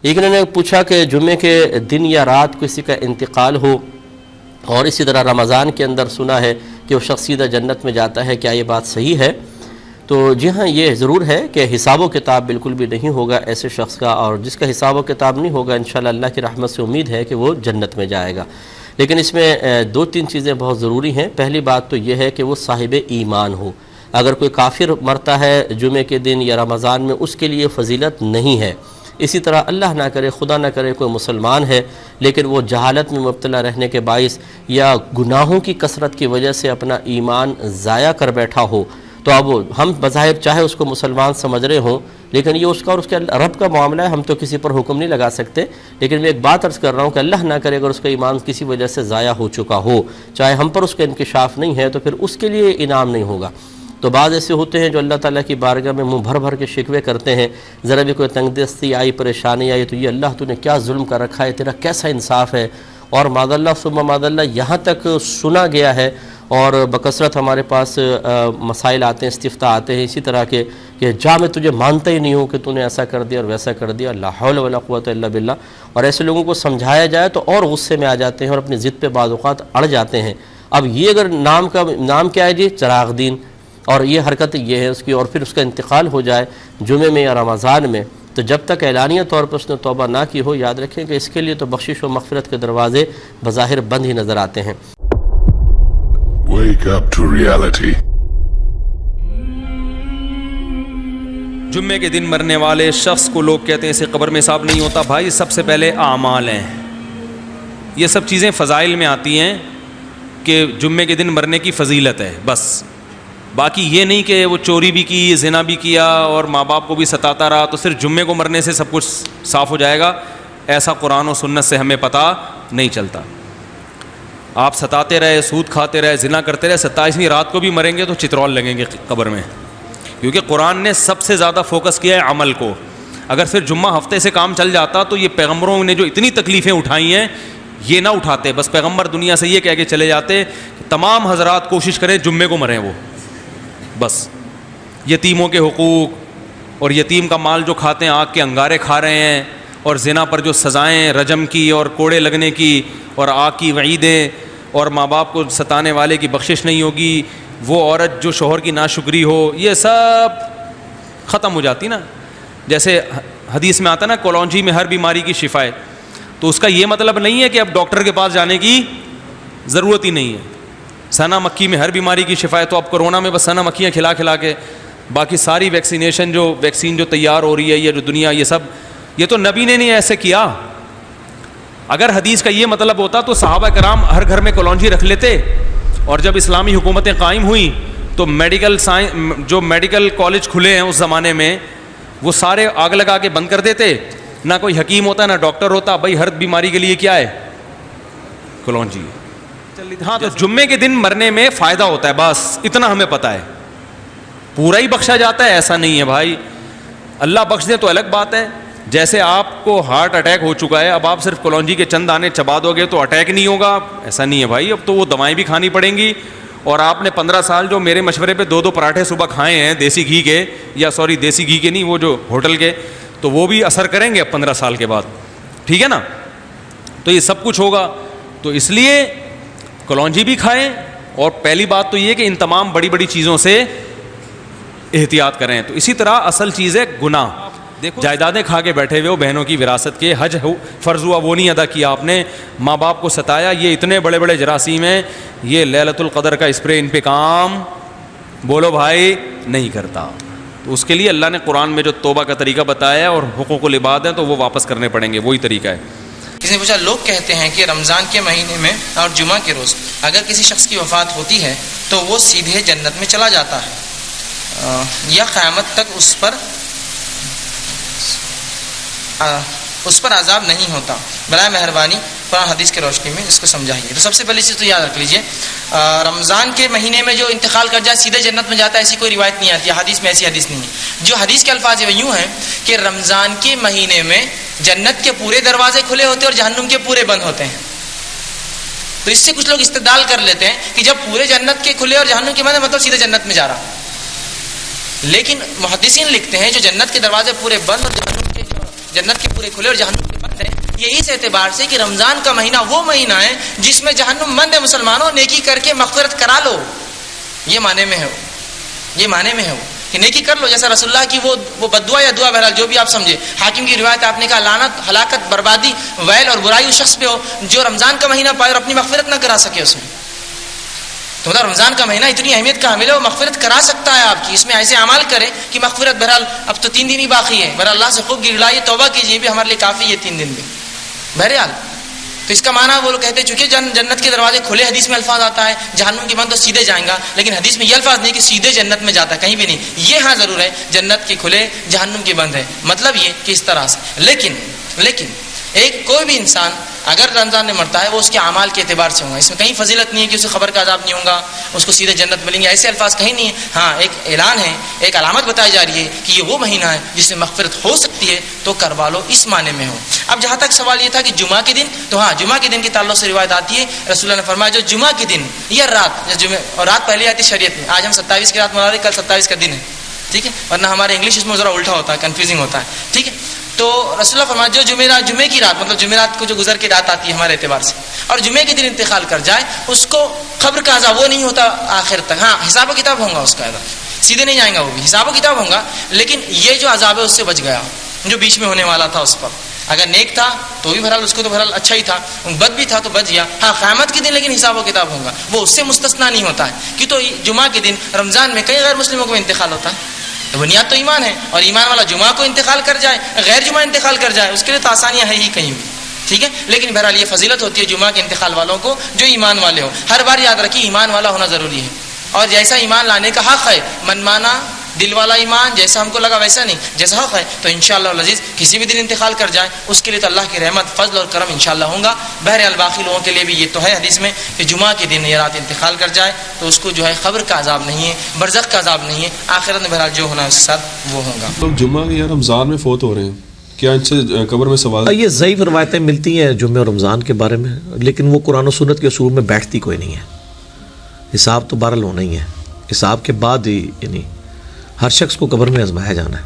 ایک نے پوچھا کہ جمعے کے دن یا رات کسی کا انتقال ہو اور اسی طرح رمضان کے اندر سنا ہے کہ وہ شخص سیدھا جنت میں جاتا ہے، کیا یہ بات صحیح ہے؟ تو جی ہاں، یہ ضرور ہے کہ حساب و کتاب بالکل بھی نہیں ہوگا ایسے شخص کا، اور جس کا حساب و کتاب نہیں ہوگا انشاءاللہ اللہ کی رحمت سے امید ہے کہ وہ جنت میں جائے گا۔ لیکن اس میں دو تین چیزیں بہت ضروری ہیں۔ پہلی بات تو یہ ہے کہ وہ صاحب ایمان ہو۔ اگر کوئی کافر مرتا ہے جمعے کے دن یا رمضان میں، اس کے لیے فضیلت نہیں ہے۔ اسی طرح اللہ نہ کرے، خدا نہ کرے، کوئی مسلمان ہے لیکن وہ جہالت میں مبتلا رہنے کے باعث یا گناہوں کی کثرت کی وجہ سے اپنا ایمان ضائع کر بیٹھا ہو، تو اب ہم بظاہر چاہے اس کو مسلمان سمجھ رہے ہوں، لیکن یہ اس کا اور اس کے رب کا معاملہ ہے، ہم تو کسی پر حکم نہیں لگا سکتے۔ لیکن میں ایک بات عرض کر رہا ہوں کہ اللہ نہ کرے اگر اس کا ایمان کسی وجہ سے ضائع ہو چکا ہو، چاہے ہم پر اس کا انکشاف نہیں ہے، تو پھر اس کے لیے انعام نہیں ہوگا۔ تو بعض ایسے ہوتے ہیں جو اللہ تعالیٰ کی بارگاہ میں منہ بھر بھر کے شکوے کرتے ہیں، ذرا بھی کوئی تنگ دستی آئی، پریشانی آئی تو یہ اللہ تو نے کیا ظلم کر رکھا ہے، تیرا کیسا انصاف ہے، اور معاذ اللہ ثم معاذ اللہ یہاں تک سنا گیا ہے، اور بکثرت ہمارے پاس مسائل آتے ہیں، استفتاء آتے ہیں اسی طرح کے کہ جا میں تجھے مانتا ہی نہیں ہوں کہ تو نے ایسا کر دیا اور ویسا کر دیا، لا حول ولا قوت الا باللہ۔ اور ایسے لوگوں کو سمجھایا جائے تو اور غصے میں آ جاتے ہیں اور اپنی ضد پہ بعض اوقات اڑ جاتے ہیں۔ اب یہ اگر نام کیا ہے جی، چراغ دین، اور یہ حرکت یہ ہے اس کی، اور پھر اس کا انتقال ہو جائے جمعے میں یا رمضان میں، تو جب تک اعلانیہ طور پر اس نے توبہ نہ کی ہو، یاد رکھیں کہ اس کے لیے تو بخشش و مغفرت کے دروازے بظاہر بند ہی نظر آتے ہیں۔ Wake up to reality. جمعے کے دن مرنے والے شخص کو لوگ کہتے ہیں اسے قبر میں حساب نہیں ہوتا۔ بھائی سب سے پہلے اعمال ہیں، یہ سب چیزیں فضائل میں آتی ہیں کہ جمعے کے دن مرنے کی فضیلت ہے بس، باقی یہ نہیں کہ وہ چوری بھی کی، زنا بھی کیا اور ماں باپ کو بھی ستاتا رہا تو صرف جمعے کو مرنے سے سب کچھ صاف ہو جائے گا، ایسا قرآن و سنت سے ہمیں پتہ نہیں چلتا۔ آپ ستاتے رہے، سود کھاتے رہے، زنا کرتے رہے، 27ویں رات کو بھی مریں گے تو چترول لگیں گے قبر میں، کیونکہ قرآن نے سب سے زیادہ فوکس کیا ہے عمل کو۔ اگر صرف جمعہ ہفتے سے کام چل جاتا تو یہ پیغمبروں نے جو اتنی تکلیفیں اٹھائی ہیں یہ نہ اٹھاتے، بس پیغمبر دنیا سے یہ کہہ کے چلے جاتے کہ تمام حضرات کوشش کریں جمعے کو مریں، وہ بس۔ یتیموں کے حقوق، اور یتیم کا مال جو کھاتے ہیں آگ کے انگارے کھا رہے ہیں، اور زنا پر جو سزائیں رجم کی اور کوڑے لگنے کی اور آگ کی وعیدیں، اور ماں باپ کو ستانے والے کی بخشش نہیں ہوگی، وہ عورت جو شوہر کی ناشکری ہو، یہ سب ختم ہو جاتی نا۔ جیسے حدیث میں آتا نا کولونجی میں ہر بیماری کی شفا ہے، تو اس کا یہ مطلب نہیں ہے کہ اب ڈاکٹر کے پاس جانے کی ضرورت ہی نہیں ہے۔ سنا مکھی میں ہر بیماری کی شفا ہے، تو اب کرونا میں بس سنا مکھیاں کھلا کھلا کے، باقی ساری ویکسین جو تیار ہو رہی ہے، یہ جو دنیا، یہ سب، یہ تو نبی نے نہیں ایسے کیا۔ اگر حدیث کا یہ مطلب ہوتا تو صحابہ کرام ہر گھر میں کولونجی رکھ لیتے، اور جب اسلامی حکومتیں قائم ہوئیں تو جو میڈیکل کالج کھلے ہیں اس زمانے میں وہ سارے آگ لگا کے بند کر دیتے، نہ کوئی حکیم ہوتا نہ ڈاکٹر ہوتا، بھائی ہر بیماری کے لیے کیا ہے، کولونجی۔ ہاں تو جمعے کے دن مرنے میں فائدہ ہوتا ہے، بس اتنا ہمیں پتہ ہے، پورا ہی بخشا جاتا ہے ایسا نہیں ہے بھائی۔ اللہ بخش دے تو الگ بات ہے، جیسے آپ کو ہارٹ اٹیک ہو چکا ہے، اب آپ صرف کولونجی کے چند دانے چبا دو گے تو اٹیک نہیں ہوگا، ایسا نہیں ہے بھائی، اب تو وہ دوائیں بھی کھانی پڑیں گی۔ اور آپ نے 15 سال جو میرے مشورے پہ 2 پراٹھے صبح کھائے ہیں دیسی گھی کے، یا سوری دیسی گھی کے نہیں، وہ جو ہوٹل کے، تو وہ بھی اثر کریں گے اب 15 سال کے بعد، ٹھیک ہے نا۔ تو یہ سب کچھ ہوگا، تو اس لیے کولونجی بھی کھائیں، اور پہلی بات تو یہ کہ ان تمام بڑی بڑی چیزوں سے احتیاط کریں۔ تو اسی طرح اصل چیز ہے گناہ، جائیدادیں کھا کے بیٹھے ہوئے ہو بہنوں کی وراثت کے، حج فرض ہوا وہ نہیں ادا کیا آپ نے، ماں باپ کو ستایا، یہ اتنے بڑے بڑے جراثیم ہیں، یہ لیلۃ القدر کا اسپرے ان پہ کام بولو بھائی نہیں کرتا۔ تو اس کے لیے اللہ نے قرآن میں جو توبہ کا طریقہ بتایا ہے اور حقوق العباد ہیں تو وہ واپس کرنے پڑیں گے، وہی طریقہ ہے۔ کسی نے پوچھا، لوگ کہتے ہیں کہ رمضان کے مہینے میں اور جمعہ کے روز اگر کسی شخص کی وفات ہوتی ہے تو وہ سیدھے جنت میں چلا جاتا ہے یا قیامت تک اس پر عذاب نہیں ہوتا؟ برائے مہربانی قرآن حدیث کی روشنی میں اس کو سمجھائیے۔ تو سب سے پہلی چیز تو یاد رکھ لیجئے، رمضان کے مہینے میں جو انتقال کر جائے سیدھے جنت میں جاتا ہے، ایسی کوئی روایت نہیں آتی، حدیث میں ایسی حدیث نہیں ہے۔ جو حدیث کے الفاظ وہ یوں ہیں کہ رمضان کے مہینے میں جنت کے پورے دروازے کھلے ہوتے ہیں اور جہنم کے پورے بند ہوتے ہیں۔ تو اس سے کچھ لوگ استدلال کر لیتے ہیں کہ جب پورے جنت کے کھلے اور جہنم کے بند ہے مطلب سیدھے جنت میں جا رہا، لیکن محدثین لکھتے ہیں جو جنت کے دروازے پورے بند اور جہنم کے جنت کے پورے کھلے اور جہنم کے بند ہیں، یہ اس اعتبار سے کہ رمضان کا مہینہ وہ مہینہ ہے جس میں جہنم بند ہے مسلمانوں، نیکی کر کے مغفرت کرا لو، یہ معنی میں ہے وہ، یہ معنی میں ہے وہ کہ نیکی کر لو، جیسا رسول اللہ کی وہ بددعا یا دعا، بہرحال جو بھی آپ سمجھے، حاکم کی روایت آپ نے کہا لعنت، ہلاکت، بربادی، ویل اور برائی اس شخص پہ ہو جو رمضان کا مہینہ پائے اور اپنی مغفرت نہ کرا سکے اس میں. تو مطلب رمضان کا مہینہ اتنی اہمیت کا حامل ہے، وہ مغفرت کرا سکتا ہے آپ کی، اس میں ایسے اعمال کرے کہ مغفرت، بہرحال اب تو 3 دن ہی باقی ہے، بہرحال اللہ سے خوب گڑائیے، توبہ کیجیے، بھی ہمارے لیے کافی ہے 3 دن بھی بہرحال. تو اس کا معنی وہ لوگ کہتے ہیں چونکہ جنت کے دروازے کھلے، حدیث میں الفاظ آتا ہے جہنم کی بند تو سیدھے جائیں گا، لیکن حدیث میں یہ الفاظ نہیں کہ سیدھے جنت میں جاتا ہے، کہیں بھی نہیں. یہ ہاں ضرور ہے جنت کے کھلے جہنم کی بند ہے، مطلب یہ کہ اس طرح سے. لیکن ایک کوئی بھی انسان اگر رمضان میں مرتا ہے وہ اس کے اعمال کے اعتبار سے ہوگا، اس میں کہیں فضیلت نہیں ہے کہ اسے خبر کا عذاب نہیں ہوگا، اس کو سیدھے جنت ملیں گے، ایسے الفاظ کہیں نہیں ہیں. ہاں ایک اعلان ہے، ایک علامت بتائی جا رہی ہے کہ یہ وہ مہینہ ہے جس میں مغفرت ہو سکتی ہے، تو کروا لو، اس معنی میں ہو. اب جہاں تک سوال یہ تھا کہ جمعہ کے دن، تو ہاں جمعہ کے دن کے تعلق سے روایت آتی ہے، رسول اللہ نے فرمایا جو جمعہ کے دن یا رات، جمعہ اور رات پہلے آتی شریعت میں، آج ہم 27 کی رات منا رہے ہیں، کل 27 کا دن ہے، ٹھیک ہے، ورنہ ہمارے انگلش اس میں ذرا الٹا ہوتا ہے، کنفیوزنگ ہوتا ہے، ٹھیک ہے. تو رسول اللہ فرمایا جو جمعے کی رات، مطلب جمعرات کو جو گزر کے رات آتی ہے ہمارے اعتبار سے، اور جمعے کے دن انتقال کر جائے، اس کو قبر کا عذاب وہ نہیں ہوتا آخر تک. ہاں حساب و کتاب ہوگا اس کا، سیدھے نہیں جائیں گا، وہ بھی حساب و کتاب ہوگا، لیکن یہ جو عذاب ہے اس سے بچ گیا جو بیچ میں ہونے والا تھا اس پر. اگر نیک تھا تو بھی بہرحال اس کو تو بہرحال اچھا ہی تھا، بد بھی تھا تو بچ گیا. ہاں قیامت کے دن لیکن حساب و کتاب ہوگا، وہ اس سے مستثنا نہیں ہوتا ہے. کہ تو جمعہ کے دن رمضان میں کئی غیر مسلموں کو انتقال ہوتا ہے، بنیاد تو ایمان ہے، اور ایمان والا جمعہ کو انتقال کر جائے، غیر جمعہ انتقال کر جائے، اس کے لیے تو آسانیاں ہے ہی کہیں بھی، ٹھیک ہے. لیکن بہرحال یہ فضیلت ہوتی ہے جمعہ کے انتقال والوں کو جو ایمان والے ہو. ہر بار یاد رکھیے ایمان والا ہونا ضروری ہے، اور جیسا ایمان لانے کا حق ہے، من مانا دل والا ایمان، جیسا ہم کو لگا ویسا نہیں، جیسا حق ہے، تو انشاءاللہ العزیز کسی بھی دن انتقال کر جائے اس کے لیے تو اللہ کی رحمت، فضل اور کرم انشاءاللہ ہوگا. بہرحال باقی لوگوں کے لیے بھی یہ تو ہے حدیث میں کہ جمعہ کے دن یا رات انتقال کر جائے تو اس کو جو ہے قبر کا عذاب نہیں ہے، برزخ کا عذاب نہیں ہے، آخرت میں بہرحال جو ہونا ہے اس کے ساتھ وہ ہوگا. لوگ جمعہ کے یا رمضان میں فوت ہو رہے ہیں، کیا ان سے قبر میں سوال؟ یہ ضعیف روایتیں ملتی ہیں جمعہ اور رمضان کے بارے میں، لیکن وہ قرآن و سنت کے اصول میں بیٹھتی کوئی نہیں ہے. حساب تو بہرحال ہونا ہی ہے، حساب کے بعد ہی یعنی ہر شخص کو قبر میں آزمایا جانا ہے،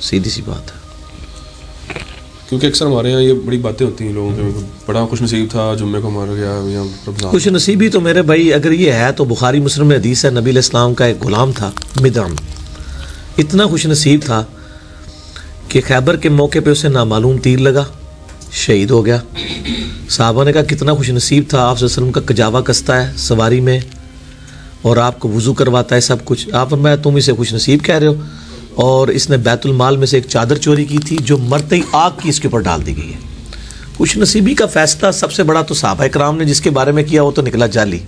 سیدھی سی بات ہے. کیونکہ اکثر ہمارے یہاں یہ بڑی باتیں ہوتی ہیں لوگوں کے، بڑا خوش نصیب تھا جمعے کو مار گیا یا رمضان. خوش نصیبی تو میرے بھائی اگر یہ ہے تو بخاری مسلم میں حدیث ہے، نبی علیہ السلام کا ایک غلام تھا مدعم، اتنا خوش نصیب تھا کہ خیبر کے موقع پہ اسے نامعلوم تیر لگا، شہید ہو گیا. صحابہ نے کہا کتنا خوش نصیب تھا، آپ صلی اللہ علیہ وسلم کا کجاوا کستا ہے سواری میں اور آپ کو وضو کرواتا ہے سب کچھ. آپ فرمایا تم اسے خوش نصیب کہہ رہے ہو، اور اس نے بیت المال میں سے ایک چادر چوری کی تھی جو مرتے ہی آگ کی اس کے اوپر ڈال دی گئی ہے. خوش نصیبی کا فیصلہ سب سے بڑا تو صحابہ کرام نے جس کے بارے میں کیا وہ تو نکلا جعلی.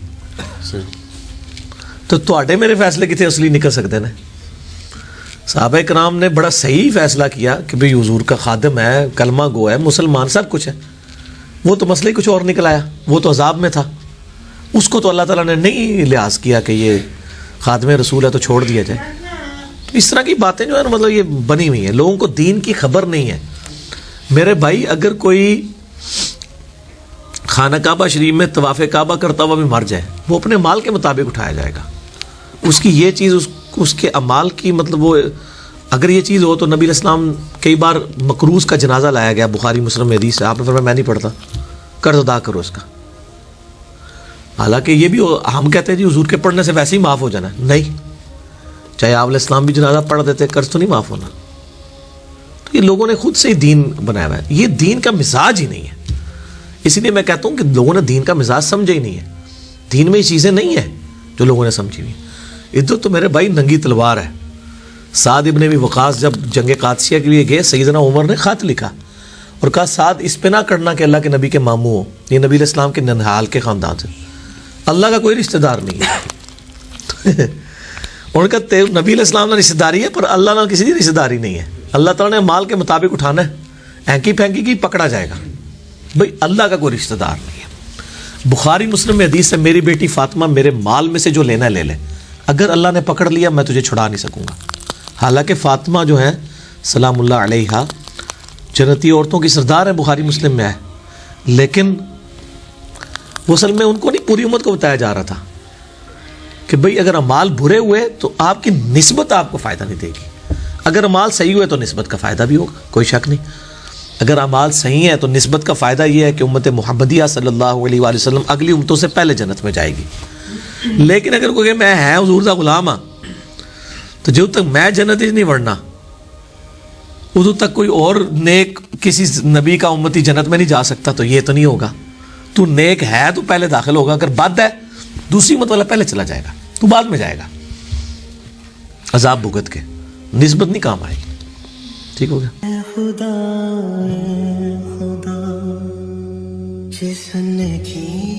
تو تواڈے میرے فیصلے کتنے اصلی نکل سکتے ہیں؟ صحابہ کرام نے بڑا صحیح فیصلہ کیا کہ بھئی حضور کا خادم ہے، کلمہ گو ہے، مسلمان سب کچھ ہے. وہ تو مسئلہ ہی کچھ اور نکل آیا، وہ تو عذاب میں تھا، اس کو تو اللہ تعالیٰ نے نہیں لحاظ کیا کہ یہ خادم رسول ہے تو چھوڑ دیا جائے. اس طرح کی باتیں جو ہے نا مطلب یہ بنی ہوئی ہیں، لوگوں کو دین کی خبر نہیں ہے. میرے بھائی اگر کوئی خانہ کعبہ شریف میں طواف کعبہ کرتا ہوا بھی مر جائے وہ اپنے مال کے مطابق اٹھایا جائے گا. اس کی یہ چیز اس کے اعمال کی مطلب وہ اگر یہ چیز ہو تو نبی علیہ السلام کئی بار مقروض کا جنازہ لایا گیا، بخاری مسلم میں حدیث ہے، آپ نے فرمایا میں نہیں پڑھتا، قرض ادا کرو اس کا. حالانکہ یہ بھی ہم کہتے ہیں جی حضور کے پڑھنے سے ویسے ہی معاف ہو جانا، نہیں، چاہے آپ علیہ السلام بھی جنازہ پڑھ دیتے قرض تو نہیں معاف ہونا. تو یہ لوگوں نے خود سے ہی دین بنایا ہوا ہے، یہ دین کا مزاج ہی نہیں ہے. اسی لیے میں کہتا ہوں کہ لوگوں نے دین کا مزاج سمجھا ہی نہیں ہے. دین میں یہ چیزیں نہیں ہیں جو لوگوں نے سمجھی ہوئی. ادھر تو میرے بھائی ننگی تلوار ہے. سعد ابن ابی وقاص جب جنگ قادسیہ کے لیے گئے، سیدنا عمر نے خط لکھا اور کہا سعد اس پہ نہ کرنا کہ اللہ کے نبی کے ماموں ہو، یہ نبی علیہ السلام کے ننہال کے خاندان سے، اللہ کا کوئی رشتہ دار نہیں ہے. ان کا نبی علیہ السلام نے رشتہ داری ہے پر اللہ نے کسی کی رشتہ داری نہیں ہے. اللہ تعالیٰ نے مال کے مطابق اٹھانا ہے، اینکی پھینکی کی پکڑا جائے گا. بھئی اللہ کا کوئی رشتہ دار نہیں ہے. بخاری مسلم میں حدیث ہے میری بیٹی فاطمہ میرے مال میں سے جو لینا ہے لے لے، اگر اللہ نے پکڑ لیا میں تجھے چھڑا نہیں سکوں گا. حالانکہ فاطمہ جو ہے سلام اللہ علیہا جنتی عورتوں کی سردار ہے، بخاری مسلم میں ہے، لیکن وہ اصل میں ان کو نہیں پوری امت کو بتایا جا رہا تھا کہ بھئی اگر اعمال برے ہوئے تو آپ کی نسبت آپ کو فائدہ نہیں دے گی. اگر اعمال صحیح ہوئے تو نسبت کا فائدہ بھی ہوگا، کوئی شک نہیں. اگر اعمال صحیح ہیں تو نسبت کا فائدہ یہ ہے کہ امت محمدیہ صلی اللہ علیہ وآلہ وسلم اگلی امتوں سے پہلے جنت میں جائے گی. لیکن اگر کوئی کہ میں ہے حضور دا غلام ہاں تو جب تک میں جنت ہی نہیں بڑھنا ادو تک کوئی اور نیک کسی نبی کا امتی جنت میں نہیں جا سکتا، تو یہ تو نہیں ہوگا. تو نیک ہے تو پہلے داخل ہوگا، اگر بد ہے دوسری امت والا پہلے چلا جائے گا، تو بعد میں جائے گا عذاب بھگت کے. نسبت نہیں کام آئے گی. ٹھیک ہو گیا. اے خدا جس نے کی